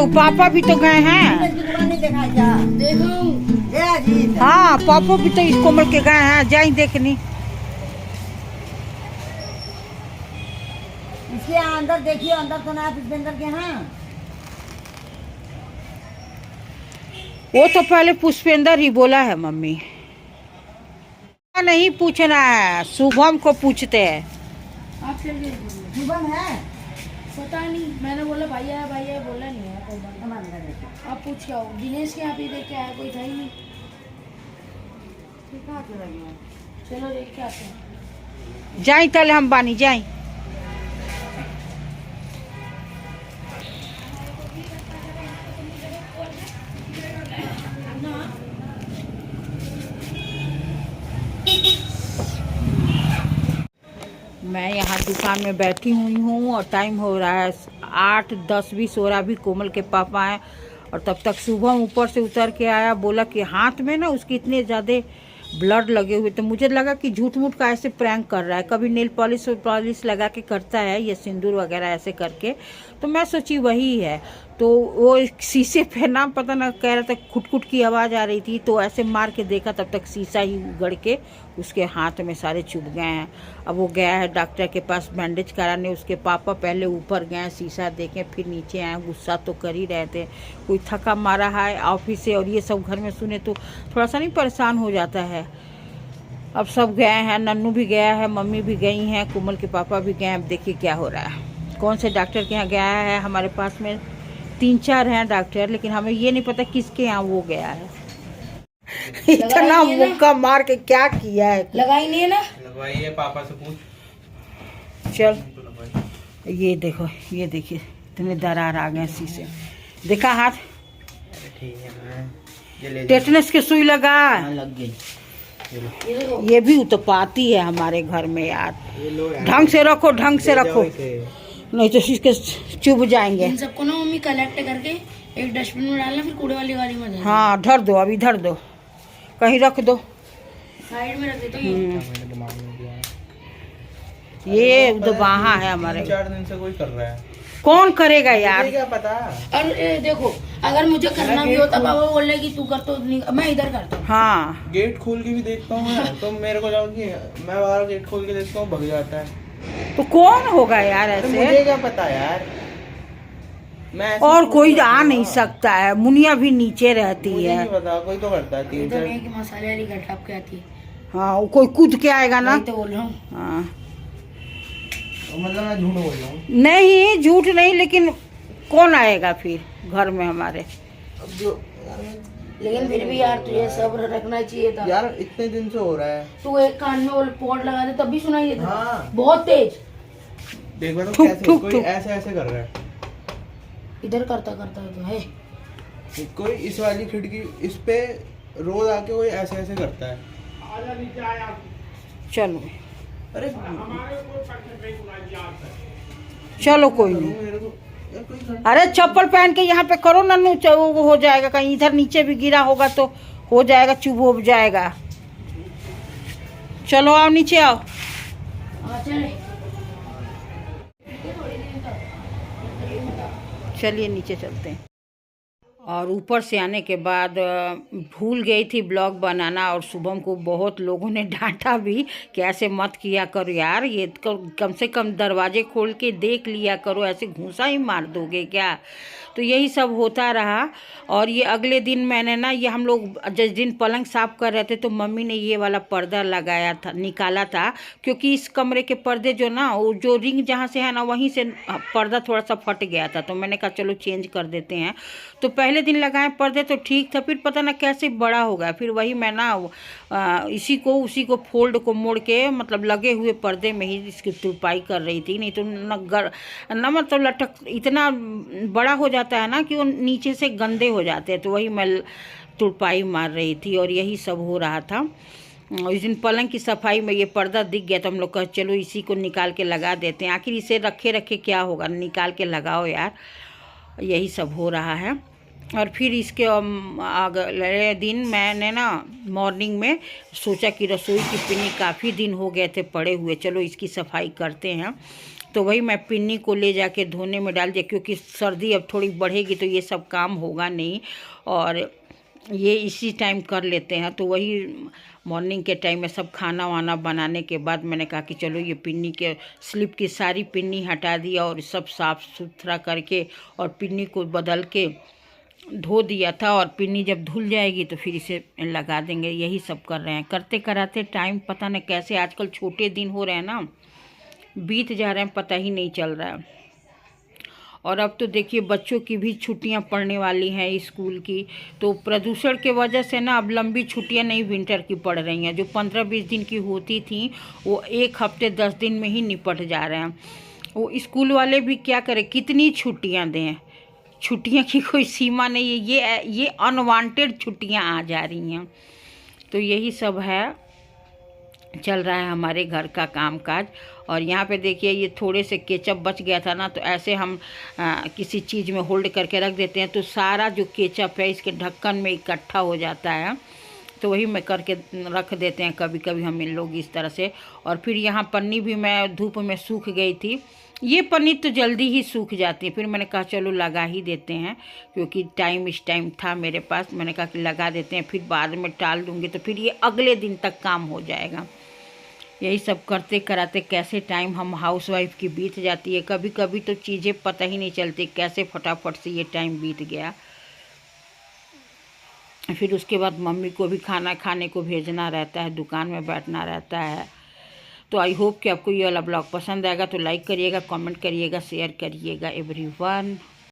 पापा भी तो गए हैं। हाँ, पापा भी तो इस कोमल के गए हैं, जाए देखनी। इसके अंदर देखिए, अंदर तो ना पुष्पेंद्र के हैं। वो तो पहले पुष्पेंद्र ही बोला है मम्मी। नहीं पूछना है, शुभम को पूछते हैं। आप चलिए। शुभम है? पता नहीं, मैंने बोला भैया भैया, बोला नहीं है कोई बात। आप पूछ के आओ, दिनेश के यहाँ पे देख के आया, कोई था ही नहीं। चलो देख के आते हैं। जाई तले हम बानी जाई। मैं यहाँ दुकान में बैठी हुई हूँ और टाइम हो रहा है 8:10-20 हो रहा। अभी कोमल के पापा आए और तब तक शुभम ऊपर से उतर के आया, बोला कि हाथ में ना उसके इतने ज़्यादा ब्लड लगे हुए। तो मुझे लगा कि झूठ मूठ का ऐसे प्रैंक कर रहा है, कभी नेल पॉलिश लगा के करता है, ये सिंदूर वगैरह ऐसे करके। तो मैं सोची वही है। तो वो शीशे पे ना पता ना कह रहा था, खुट की आवाज़ आ रही थी, तो ऐसे मार के देखा, तब तक शीशा ही उगड़ के उसके हाथ में सारे चुभ गए हैं। अब वो गया है डॉक्टर के पास बैंडेज कराने। उसके पापा पहले ऊपर गए शीशा देखें, फिर नीचे आए। गुस्सा तो कर ही रहे थे, कोई थका मारा है ऑफिस से, और ये सब घर में सुने तो थोड़ा सा नहीं परेशान हो जाता है। अब सब गए हैं, नन्नू भी गया है, मम्मी भी गई हैं, कोमल के पापा भी गए हैं। अब देखिए क्या हो रहा है। कौन से डॉक्टर के यहाँ गया है, हमारे पास में 3-4 हैं डॉक्टर, लेकिन हमें ये नहीं पता किसके यहाँ वो गया है। इतना मुक्का मार के क्या किया है। लगाई नहीं है ना? लगवाई है, पापा से पूछ। चल ये देखो, ये देखिए इतने दरार आ गए शीशे। देखा हाथ? ठीक है, टेटनस की सुई लगा, लग गई। ये भी उत्पाती है हमारे घर में यार। ढंग से रखो, ढंग से रखो, नहीं तो इसके चुभ जाएंगे। इन सबको ना मम्मी कलेक्ट करके एक डस्टबिन में डालना, फिर कूड़े वाली गाड़ी में डालना। हाँ धर दो, अभी धर दो, कहीं रख दो, साइड में रख दे। तो ये वहाँ है हमारे। 4 दिन से कोई कर रहा है, कौन करेगा यार? क्या पता। अरे देखो, अगर मुझे करना भी होता, पापा बोल रहे कि तू कर, तो मैं इधर करता हूँ। हाँ, गेट खोल के भी देखता हूँ मैं, तो मेरे को जाओ कि मैं बाहर गेट खोल के देखता हूँ, भग जाता है। तो कौन होगा यार तो ऐसे? मुझे क्या पता यार, मैं और कोई आ नहीं सकता है, मुनिया भी नीचे रहती मुझे है। नहीं पता, कोई तो करता है। ये 3 तो 4 नहीं कि मसाले वाली घट आपके आती है। हाँ, वो कोई कूद के आएगा ना। वही तो बोल रहा हूँ। हाँ, मतलब मैं झूठ बोल रहा हूँ। नहीं झूठ नहीं, लेकिन कौन आएगा फिर घर में हमारे? अब जो लेकिन फिर भी यार तुझे सब्र रखना चाहिए था यार, इतने दिन से हो रहा है। तू एक कान में वो पॉड लगा दे, तब भी सुनाई देता। हाँ। बहुत तेज। देख बता ठुक, कैसे ठुक, कोई ठुक। ऐसे ऐसे कर रहा है। इधर करता करता तो है। कोई इस वाली खिड़की, इस पे रोज आके कोई ऐसे ऐसे करता है। चलो अरे चलो, कोई नहीं। मेरे को यार कोई अरे चप्पल पहन के यहाँ पे करो नन्नू, वो हो जाएगा। कहीं इधर नीचे भी गिरा होगा तो हो जाएगा, चुभ हो जाएगा। चलो आओ, नीचे आओ। चले। चलिए नीचे चलते हैं। और ऊपर से आने के बाद भूल गई थी ब्लॉग बनाना, और शुभम को बहुत लोगों ने डांटा भी कि ऐसे मत किया करो यार, ये कम से कम दरवाजे खोल के देख लिया करो, ऐसे घूंसा ही मार दोगे क्या? तो यही सब होता रहा। और ये अगले दिन मैंने ना, ये हम लोग जिस दिन पलंग साफ कर रहे थे, तो मम्मी ने ये वाला पर्दा लगाया था, निकाला था, क्योंकि इस कमरे के पर्दे जो ना, वो जो रिंग जहाँ से है ना, वहीं से पर्दा थोड़ा सा फट गया था। तो मैंने कहा चलो चेंज कर देते हैं। तो पहले दिन लगाए पर्दे तो ठीक था, फिर पता ना कैसे बड़ा हो गया। फिर वही मैं ना उसी को फोल्ड को मोड़ के, मतलब लगे हुए पर्दे में ही इसकी तुरपाई कर रही थी। नहीं तो न मतलब लटक इतना बड़ा हो जाता है ना कि वो नीचे से गंदे हो जाते हैं। तो वही मैं तुरपाई मार रही थी और यही सब हो रहा था। इस दिन पलंग की सफाई में ये पर्दा दिख गया, तो हम लोग कहा चलो इसी को निकाल के लगा देते हैं। आखिर इसे रखे रखे क्या होगा, निकाल के लगाओ यार। यही सब हो रहा है। और फिर इसके अगले दिन मैंने ना मॉर्निंग में सोचा कि रसोई की पिन्नी काफ़ी दिन हो गए थे पड़े हुए, चलो इसकी सफाई करते हैं। तो वही मैं पिन्नी को ले जाके धोने में डाल दिया, क्योंकि सर्दी अब थोड़ी बढ़ेगी तो ये सब काम होगा नहीं और ये इसी टाइम कर लेते हैं। तो वही मॉर्निंग के टाइम में सब खाना वाना बनाने के बाद मैंने कहा कि चलो ये पिन्नी के स्लिप की सारी पिन्नी हटा दिया और सब साफ़ सुथरा करके और पिन्नी को बदल के धो दिया था। और पिन्नी जब धुल जाएगी तो फिर इसे लगा देंगे। यही सब कर रहे हैं। करते कराते टाइम पता नहीं कैसे आजकल छोटे दिन हो रहे हैं ना, बीत जा रहे हैं, पता ही नहीं चल रहा है। और अब तो देखिए बच्चों की भी छुट्टियां पड़ने वाली हैं स्कूल की, तो प्रदूषण के वजह से ना अब लंबी छुट्टियां नहीं विंटर की पड़ रही हैं। जो 15-20 दिन की होती थी वो 1 हफ्ते 10 दिन में ही निपट जा रहे हैं। वो स्कूल वाले भी क्या करें, कितनी छुट्टियां दें, छुट्टियां की कोई सीमा नहीं है। ये अनवांटेड छुट्टियां आ जा रही हैं। तो यही सब है, चल रहा है हमारे घर का कामकाज। और यहाँ पे देखिए ये थोड़े से केचप बच गया था ना, तो ऐसे हम किसी चीज़ में होल्ड करके रख देते हैं तो सारा जो केचप है इसके ढक्कन में इकट्ठा हो जाता है। तो वही मैं करके रख देते हैं कभी कभी हम इन लोग इस तरह से। और फिर यहाँ पन्नी भी मैं धूप में सूख गई थी। ये पन्नी तो जल्दी ही सूख जाती है, फिर मैंने कहा चलो लगा ही देते हैं, क्योंकि इस टाइम था मेरे पास। मैंने कहा कि लगा देते हैं, फिर बाद में टाल दूँगी तो फिर ये अगले दिन तक काम हो जाएगा। यही सब करते कराते कैसे टाइम हम हाउसवाइफ की बीत जाती है। कभी कभी तो चीज़ें पता ही नहीं चलती कैसे फटाफट से ये टाइम बीत गया। फिर उसके बाद मम्मी को भी खाना खाने को भेजना रहता है, दुकान में बैठना रहता है। तो आई होप कि आपको ये वाला ब्लॉग पसंद आएगा। तो लाइक करिएगा, कमेंट करिएगा, शेयर करिएगा एवरीवन।